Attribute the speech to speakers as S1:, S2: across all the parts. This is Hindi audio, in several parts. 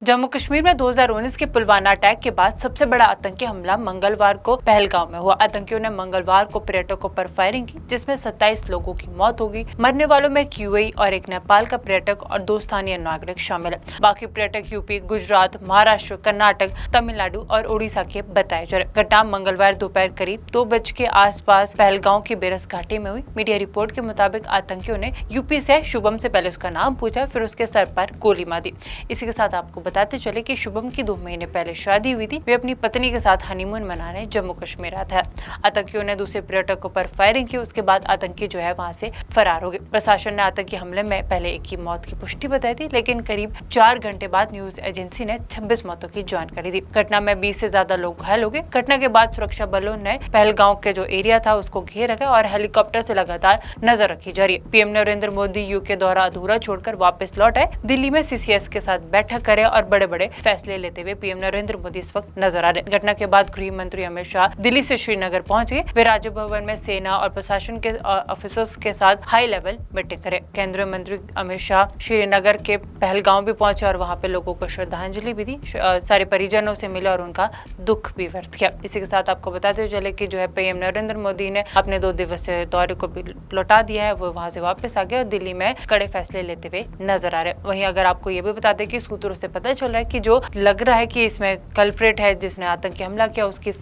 S1: जम्मू कश्मीर में 2019 के पुलवामा अटैक के बाद सबसे बड़ा आतंकी हमला मंगलवार को पहलगाम में हुआ। आतंकियों ने मंगलवार को पर्यटकों पर फायरिंग की, जिसमें 27 लोगों की मौत हो गई। मरने वालों में एक यूएई और एक नेपाल का पर्यटक और 2 स्थानीय नागरिक शामिल है। बाकी पर्यटक यूपी, गुजरात, महाराष्ट्र, कर्नाटक, तमिलनाडु और उड़ीसा के बताए जा रहे। घटना मंगलवार दोपहर करीब 2 बजे के आसपास पहलगाम की बेरस घाटी में हुई। मीडिया रिपोर्ट के मुताबिक आतंकियों ने यूपी से शुभम से पहले उसका नाम पूछा, फिर उसके सर पर गोली मार दी। इसी के साथ आपको बताते चले कि शुभम की 2 महीने पहले शादी हुई थी। वे अपनी पत्नी के साथ हनीमून मनाने जम्मू कश्मीर आया था। आतंकियों ने दूसरे पर्यटकों पर फायरिंग की, उसके बाद आतंकी जो है वहां से फरार हो गए। प्रशासन ने आतंकी हमले में पहले एक की मौत की पुष्टि बताई थी, लेकिन करीब 4 घंटे बाद न्यूज एजेंसी ने 26 मौतों की जानकारी दी। घटना में 20 से ज्यादा लोग घायल हो गए। घटना के बाद सुरक्षा बलों ने पहलगाम के जो एरिया था उसको घेर रखा और हेलीकॉप्टर से लगातार नजर रखी जा रही है। पीएम नरेंद्र मोदी यूके दौरा अधूरा छोड़कर वापस लौट आए। दिल्ली में सीसीएस के साथ बैठक करे और बड़े फैसले लेते हुए पीएम नरेंद्र मोदी इस वक्त नजर आ रहे। घटना के बाद गृह मंत्री अमित शाह दिल्ली से श्रीनगर पहुंच गए। वे राजभवन में सेना और प्रशासन के ऑफिसर्स के साथ हाई लेवल मीटिंग करे। केंद्रीय मंत्री अमित शाह श्रीनगर के पहलगाम भी पहुंचे और वहां पे लोगों को श्रद्धांजलि भी दी। सारे परिजनों से मिले और उनका दुख भी व्यक्त किया। इसी के साथ आपको बताते चले कि जो है पीएम नरेंद्र मोदी ने अपने 2 दिवसीय दौरे को भी लौटा दिया है। वो वहां से वापस आ गए और दिल्ली में कड़े फैसले लेते हुए नजर आ रहे। वहीं अगर आपको ये भी बता दें कि सूत्रों से पता चल रहा है कि जो लग रहा है कि इसमें कल्प्रेट है जिसने आतंकी हमला किया, उसकी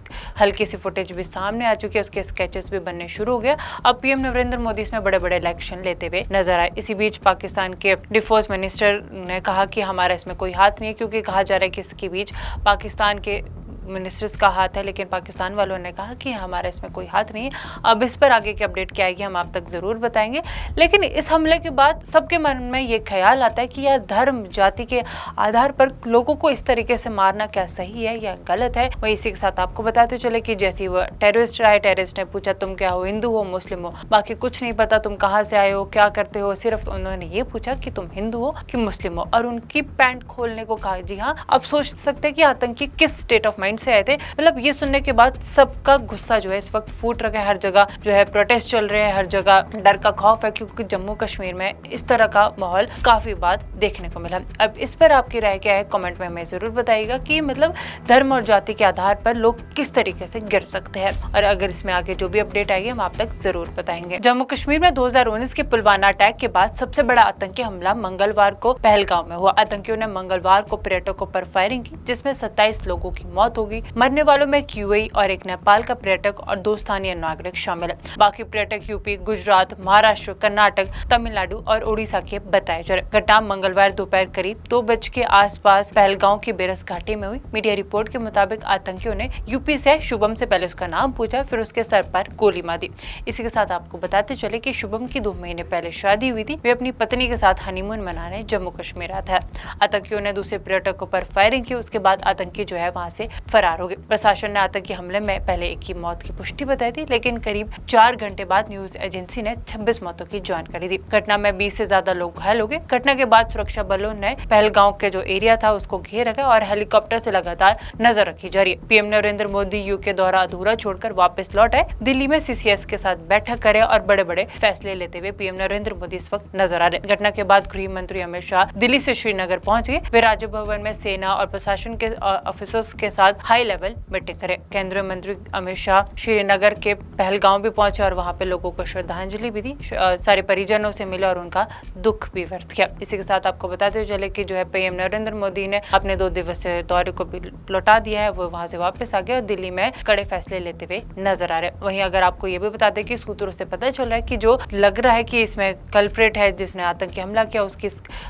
S1: हल्की सी फुटेज भी सामने आ चुकी है। उसके स्केचेस भी बनने शुरू हो गए। अब पीएम नरेंद्र मोदी इसमें बड़े एक्शन लेते हुए नजर आए। इसी बीच पाकिस्तान के डिफेंस मिनिस्टर ने कहा कि हमारा इसमें कोई हाथ नहीं है, क्योंकि कहा जा रहा है कि इसके बीच पाकिस्तान के मिनिस्टर्स का हाथ है, लेकिन पाकिस्तान वालों ने कहा कि हमारा इसमें कोई हाथ नहीं है। अब इस पर आगे की अपडेट क्या आएगी हम आप तक जरूर बताएंगे। लेकिन इस हमले के बाद सबके मन में ये ख्याल आता है कि यार धर्म जाति के आधार पर लोगों को इस तरीके से मारना क्या सही है या गलत है। वही इसी के साथ आपको बताते चले कि जैसे वो टेररिस्ट आए, टेररिस्ट ने पूछा तुम क्या हो, हिंदू हो, मुस्लिम हो, बाकी कुछ नहीं पता तुम कहाँ से आए हो, क्या करते हो, सिर्फ उन्होंने ये पूछा कि तुम हिंदू हो कि मुस्लिम हो और उनकी पैंट खोलने को कहा। जी हाँ, अब सोच सकते हैं कि आतंकी किस स्टेट ऑफ माइंड से आए थे। मतलब ये सुनने के बाद सबका गुस्सा जो है इस वक्त फूट रखा है। हर जगह जो है प्रोटेस्ट चल रहे हैं, हर जगह डर का खौफ है, क्योंकि जम्मू कश्मीर में इस तरह का माहौल काफी बार देखने को मिला। अब इस पर आपकी राय क्या है, कमेंट में हमें जरूर बताइएगा कि मतलब धर्म और जाति के आधार पर लोग किस तरीके से गिर सकते हैं। और अगर इसमें आगे जो भी अपडेट आएगी हम आप तक जरूर बताएंगे। जम्मू कश्मीर में 2019 के पुलवामा अटैक के बाद सबसे बड़ा आतंकी हमला मंगलवार को पहलगाम में हुआ। आतंकियों ने मंगलवार को पर्यटकों पर फायरिंग की, जिसमें 27 लोगों की मौत हो गई। मरने वालों में एक यूएई और एक नेपाल का पर्यटक और 2 स्थानीय नागरिक शामिल है। बाकी पर्यटक यूपी, गुजरात, महाराष्ट्र, कर्नाटक, तमिलनाडु और उड़ीसा के बताए जा रहे। घटना मंगलवार दोपहर करीब 2 बजे के आसपास पहलगाम की बेरस घाटी में हुई। मीडिया रिपोर्ट के मुताबिक आतंकियों ने यूपी से शुभम से पहले उसका नाम पूछा, फिर उसके सर पर गोली मार दी। इसी के साथ आपको बताते चले कि शुभम की 2 महीने पहले शादी हुई थी। वे अपनी पत्नी के साथ हनीमून मनाने जम्मू कश्मीर आया था। आतंकियों ने दूसरे पर्यटकों पर फायरिंग की, उसके बाद आतंकी जो है वहां से फरार हो गए। प्रशासन ने आतंकी हमले में पहले एक की मौत की पुष्टि बताई थी, लेकिन करीब 4 घंटे बाद न्यूज एजेंसी ने 26 मौतों की जानकारी दी। घटना में 20 से ज्यादा लोग घायल हो गए। घटना के बाद सुरक्षा बलों ने पहलगाम के जो एरिया था उसको घेर रखा और हेलीकॉप्टर से लगातार नजर रखी जा रही है। पीएम नरेंद्र मोदी यूके दौरा अधूरा छोड़कर वापस लौट आए। दिल्ली में सीसीएस के साथ बैठक करे और बड़े फैसले लेते हुए पीएम नरेंद्र मोदी इस वक्त नजर आ रहे। घटना के बाद गृह मंत्री अमित शाह दिल्ली से श्रीनगर पहुंच गए। वे राजभवन में सेना और प्रशासन के ऑफिसर्स के साथ हाई लेवल मीटिंग करे। केंद्रीय मंत्री अमित शाह श्रीनगर के पहलगाम भी पहुंचे और वहां पे लोगों को श्रद्धांजलि भी दी। सारे परिजनों से मिले और उनका दुख भी व्यक्त किया। इसी के साथ आपको बताते चले कि जो है पीएम नरेंद्र मोदी ने अपने 2 दिवसीय दौरे को भी लौटा दिया है। वो वहां से वापस आ गए और दिल्ली में कड़े फैसले लेते हुए नजर आ रहे। वहीं अगर आपको ये भी बता दें कि सूत्रों से पता चल रहा है कि जो लग रहा है कि इसमें कल्प्रेट है जिसने आतंकी हमला किया, उसकी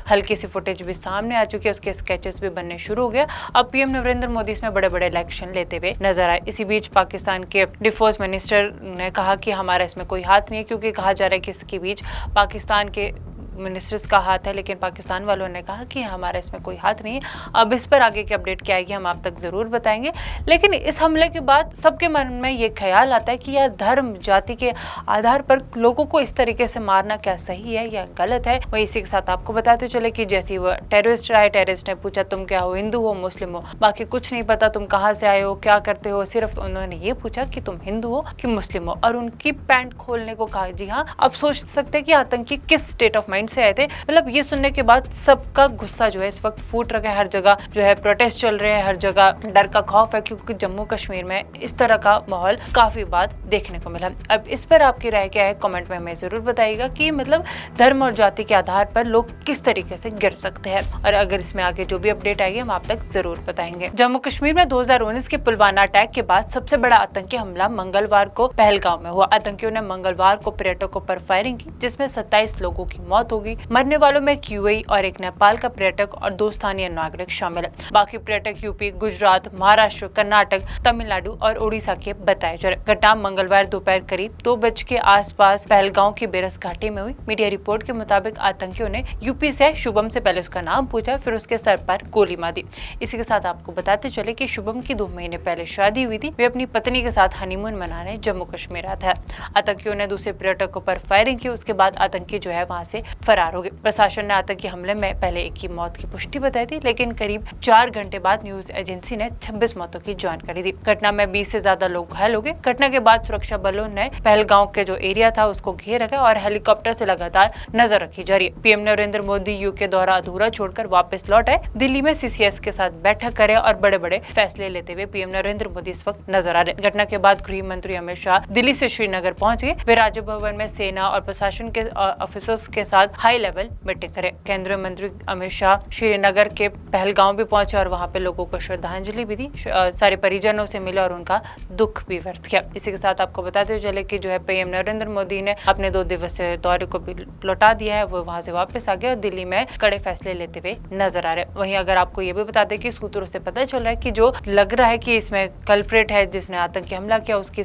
S1: हल्की सी फुटेज भी सामने आ चुकी है। उसके स्केचेस भी बनने शुरू हो गए। अब पीएम नरेंद्र मोदी इसमें बड़े एक्शन लेते हुए नजर आए। इसी बीच पाकिस्तान के डिफेंस मिनिस्टर ने कहा कि हमारा इसमें कोई हाथ नहीं है, क्योंकि कहा जा रहा है कि इसके बीच पाकिस्तान के मिनिस्टर्स का हाथ है, लेकिन पाकिस्तान वालों ने कहा कि हमारा इसमें कोई हाथ नहीं है। अब इस पर आगे की अपडेट क्या आएगी हम आप तक जरूर बताएंगे। लेकिन इस हमले के बाद सबके मन में ये ख्याल आता है कि यार धर्म जाति के आधार पर लोगों को इस तरीके से मारना क्या सही है या गलत है। वही इसी के साथ आपको बताते चले कि जैसे वो टेररिस्ट आए, टेररिस्ट ने पूछा तुम क्या हो, हिंदू हो, मुस्लिम हो, बाकी कुछ नहीं पता तुम कहाँ से आए हो, क्या करते हो, सिर्फ उन्होंने ये पूछा कि तुम हिंदू हो कि मुस्लिम हो और उनकी पैंट खोलने को कहा। जी हाँ, अब सोच सकते हैं कि आतंकी किस स्टेट ऑफ माइंड माइंड से आए थे। मतलब ये सुनने के बाद सबका गुस्सा जो है इस वक्त फूट रखा है, हर जगह जो है प्रोटेस्ट चल रहे हैं, हर जगह डर का खौफ है, क्योंकि जम्मू कश्मीर में इस तरह का माहौल काफी बार देखने को मिला। अब इस पर आपकी राय क्या है, कमेंट में हमें जरूर बताइएगा कि मतलब धर्म और जाति के आधार पर लोग किस तरीके से गिर सकते हैं, और अगर इसमें आगे जो भी अपडेट आएगी हम आप तक जरूर बताएंगे। जम्मू कश्मीर में 2019 के पुलवामा अटैक के बाद सबसे बड़ा आतंकी हमला मंगलवार को पहलगाम में हुआ। आतंकियों ने मंगलवार को पर्यटकों पर फायरिंग की, जिसमें 27 लोगों की मौत हो गई। मरने वालों में यूएई और एक नेपाल का पर्यटक और 2 स्थानीय नागरिक शामिल है। बाकी पर्यटक यूपी, गुजरात, महाराष्ट्र, कर्नाटक, तमिलनाडु और उड़ीसा के बताए जा रहे। घटना मंगलवार दोपहर करीब 2 बजे के आसपास पहलगांव की बेरस घाटी में हुई। मीडिया रिपोर्ट के मुताबिक आतंकियों ने यूपी से शुभम से पहले उसका नाम पूछा, फिर उसके सर पर गोली मार दी। इसी के साथ आपको बताते चले कि शुभम की 2 महीने पहले शादी हुई थी। वे अपनी पत्नी के साथ हनीमून मनाने जम्मू कश्मीर आया था। आतंकियों ने दूसरे पर्यटकों पर फायरिंग की, उसके बाद आतंकी जो है वहां से फरार हो गए। प्रशासन ने आतंकी हमले में पहले एक की मौत की पुष्टि बताई थी, लेकिन करीब 4 घंटे बाद न्यूज एजेंसी ने 26 मौतों की जानकारी दी। घटना में 20 से ज्यादा लोग घायल हो गए। घटना के बाद सुरक्षा बलों ने पहलगांव के जो एरिया था उसको घेर रखा और हेलीकॉप्टर से लगातार नजर रखी जा रही है। पीएम नरेंद्र मोदी यूके दौरा अधूरा छोड़कर वापस लौट आए। दिल्ली में सीसीएस के साथ बैठक करे और बड़े बड़े फैसले लेते हुए पीएम नरेंद्र मोदी इस वक्त नजर आ रहे। घटना के बाद गृह मंत्री अमित शाह दिल्ली से श्रीनगर पहुंच गए। वे राजभवन में सेना और प्रशासन के ऑफिसर्स के साथ हाई लेवल मीटिंग करे। केंद्रीय मंत्री अमित शाह श्रीनगर के पहलगांव भी पहुंचे और वहां पे लोगों को श्रद्धांजलि भी दी। सारे परिजनों से मिले और उनका दुख भी व्यक्त किया। इसी के साथ आपको बताते चले कि जो है पीएम नरेंद्र मोदी ने अपने 2 दिवसीय दौरे को भी लौटा दिया है। वो वहां से वापस आ गए और दिल्ली में कड़े फैसले लेते हुए नजर आ रहे। वहीं अगर आपको ये भी बता दें कि सूत्रों से पता चल रहा है कि जो लग रहा है कि इसमें कल्प्रेट है जिसने आतंकी हमला किया, उसकी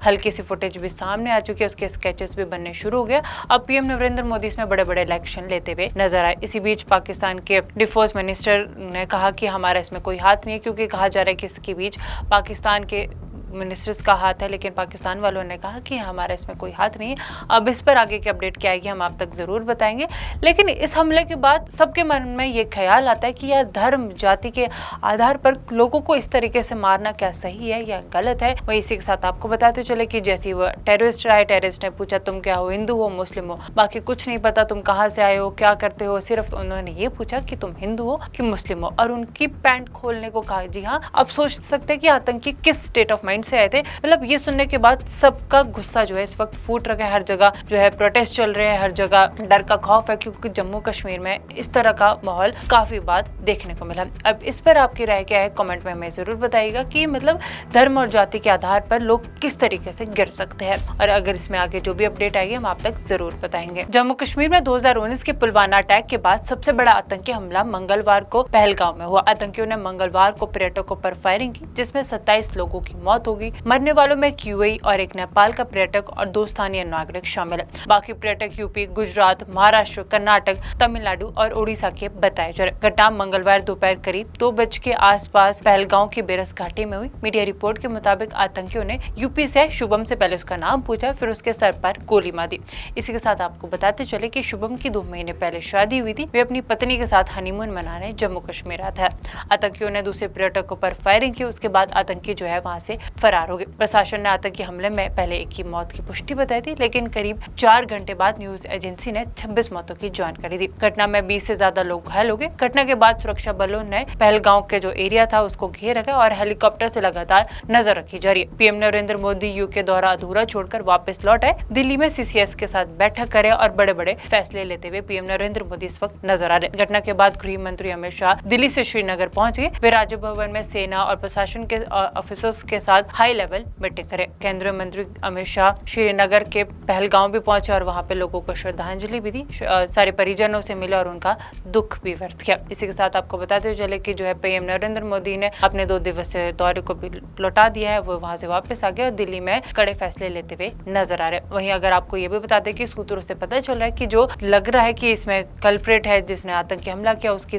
S1: हल्की सी फुटेज भी सामने आ चुकी है, उसके स्केचेस भी बनने शुरू हो गया। अब पीएम नरेंद्र मोदी इसमें बड़े बड़े इलेक्शन लेते हुए नजर आए। इसी बीच पाकिस्तान के डिफेंस मिनिस्टर ने कहा कि हमारा इसमें कोई हाथ नहीं है, क्योंकि कहा जा रहा है कि इसके बीच पाकिस्तान के मिनिस्टर्स का हाथ है, लेकिन पाकिस्तान वालों ने कहा कि हमारा इसमें कोई हाथ नहीं है। अब इस पर आगे की अपडेट क्या आएगी हम आप तक जरूर बताएंगे। लेकिन इस हमले के बाद सबके मन में ये ख्याल आता है कि यार धर्म जाति के आधार पर लोगों को इस तरीके से मारना क्या सही है या गलत है। वही इसी के साथ आपको बताते चले कि जैसे वो टेररिस्ट आए, टेररिस्ट ने पूछा तुम क्या हो, हिंदू हो, मुस्लिम हो, बाकी कुछ नहीं पता तुम कहाँ से आए हो, क्या करते हो, सिर्फ उन्होंने ये पूछा कि तुम हिंदू हो कि मुस्लिम हो, और उनकी पैंट खोलने को कहा। जी हाँ, अब सोच सकते हैं कि आतंकी किस स्टेट ऑफ माइंड से आए थे। मतलब ये सुनने के बाद सबका गुस्सा जो है इस वक्त फूट रखा है, हर जगह जो है प्रोटेस्ट चल रहे हैं, हर जगह डर का खौफ है, क्योंकि जम्मू कश्मीर में इस तरह का माहौल काफी बार देखने को मिला। अब इस पर आपकी राय क्या है, कमेंट में हमें जरूर बताइएगा कि मतलब धर्म और जाति के आधार पर लोग किस तरीके से गिर सकते हैं, और अगर इसमें आगे जो भी अपडेट आएगी हम आप तक जरूर बताएंगे। जम्मू कश्मीर में 2019 के पुलवामा अटैक के बाद सबसे बड़ा आतंकी हमला मंगलवार को पहलगाम में हुआ। आतंकियों ने मंगलवार को पर्यटकों पर फायरिंग की, जिसमें 27 लोगों की मौत हो गई। मरने वालों में यूएई और एक नेपाल का पर्यटक और 2 स्थानीय नागरिक शामिल है। बाकी पर्यटक यूपी, गुजरात, महाराष्ट्र, कर्नाटक, तमिलनाडु और उड़ीसा के बताए जा रहे। घटना मंगलवार दोपहर करीब 2 बजे के आसपास पहलगांव की बेरस घाटी में हुई। मीडिया रिपोर्ट के मुताबिक आतंकियों ने यूपी से शुभम से पहले उसका नाम पूछा, फिर उसके सर पर गोली मार दी। इसी के साथ आपको बताते चले कि शुभम की 2 महीने पहले शादी हुई थी। वे अपनी पत्नी के साथ हनीमून मनाने जम्मू कश्मीर आया था। आतंकियों ने दूसरे पर्यटकों पर फायरिंग की, उसके बाद आतंकी जो है वहां से फरार हो गए। प्रशासन ने आतंकी हमले में पहले एक की मौत की पुष्टि बताई थी, लेकिन करीब 4 घंटे बाद न्यूज एजेंसी ने 26 मौतों की जानकारी दी। घटना में 20 से ज्यादा लोग घायल हो गए। घटना के बाद सुरक्षा बलों ने पहलगांव के जो एरिया था उसको घेर रखा और हेलीकॉप्टर से लगातार नजर रखी जा रही है। पीएम नरेंद्र मोदी यूके दौरा अधूरा छोड़कर वापस लौट आए। दिल्ली में सीसीएस के साथ बैठक करे और बड़े बड़े फैसले लेते हुए पीएम नरेंद्र मोदी इस वक्त नजर आ रहे। घटना के बाद गृह मंत्री अमित शाह दिल्ली से श्रीनगर पहुंच गए। वे राजभवन में सेना और प्रशासन के ऑफिसर्स के साथ हाई लेवल मीटिंग करे। केंद्रीय मंत्री अमित शाह श्रीनगर के पहलगांव भी पहुंचे और वहां पे लोगों को श्रद्धांजलि भी दी। सारे परिजनों से मिले और उनका दुख भी व्यक्त किया। इसी के साथ आपको बताते चले कि जो है पीएम नरेंद्र मोदी ने अपने 2 दिवसीय दौरे को भी लौटा दिया है। वो वहां से वापस आ गए और दिल्ली में कड़े फैसले लेते हुए नजर आ रहे। वहीं अगर आपको ये भी बता दें कि सूत्रों से पता चल रहा है कि जो लग रहा है कि इसमें कल्प्रेट है जिसने आतंकी हमला किया, उसकी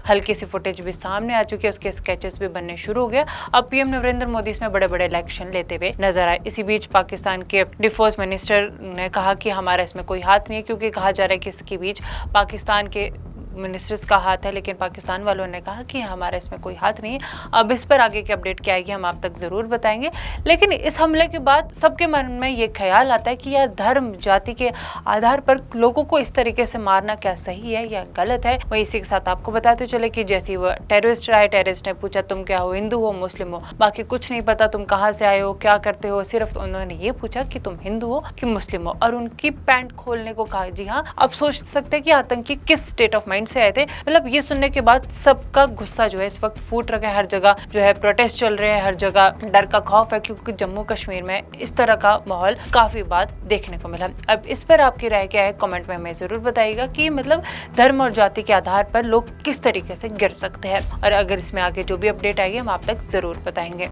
S1: हल्की सी फुटेज भी सामने आ चुकी है, उसके स्केचेस भी बनने शुरू हो गया। अब पीएम नरेंद्र मोदी इसमें बड़े बड़े इलेक्शन लेते हुए नजर आए। इसी बीच पाकिस्तान के डिफेंस मिनिस्टर ने कहा कि हमारा इसमें कोई हाथ नहीं है, क्योंकि कहा जा रहा है कि इसके बीच पाकिस्तान के मिनिस्टर्स का हाथ है, लेकिन पाकिस्तान वालों ने कहा कि हमारा इसमें कोई हाथ नहीं है। अब इस पर आगे की अपडेट क्या आएगी हम आप तक जरूर बताएंगे। लेकिन इस हमले के बाद सबके मन में ये ख्याल आता है कि यार धर्म जाति के आधार पर लोगों को इस तरीके से मारना क्या सही है या गलत है। वही इसी के साथ आपको बताते चले कि जैसे वो टेररिस्ट आए, टेररिस्ट ने पूछा तुम क्या हो, हिंदू हो मुस्लिम हो, बाकी कुछ नहीं पता, तुम कहाँ से आए हो, क्या करते हो, सिर्फ उन्होंने ये पूछा कि तुम हिंदू हो कि मुस्लिम हो, और उनकी पैंट खोलने को कहा। जी हाँ, अब सोच सकते हैं कि आतंकी किस स्टेट ऑफ माइंड से आए थे। मतलब ये सुनने के बाद सबका गुस्सा जो है इस वक्त फूट रखा है, हर जगह जो है प्रोटेस्ट चल रहे हैं, हर जगह डर का खौफ है, क्योंकि जम्मू कश्मीर में इस तरह का माहौल काफी बार देखने को मिला। अब इस पर आपकी राय क्या है, कमेंट में हमें जरूर बताइएगा कि मतलब धर्म और जाति के आधार पर लोग किस तरीके से गिर सकते हैं, और अगर इसमें आगे जो भी अपडेट आएगी हम आप तक जरूर बताएंगे।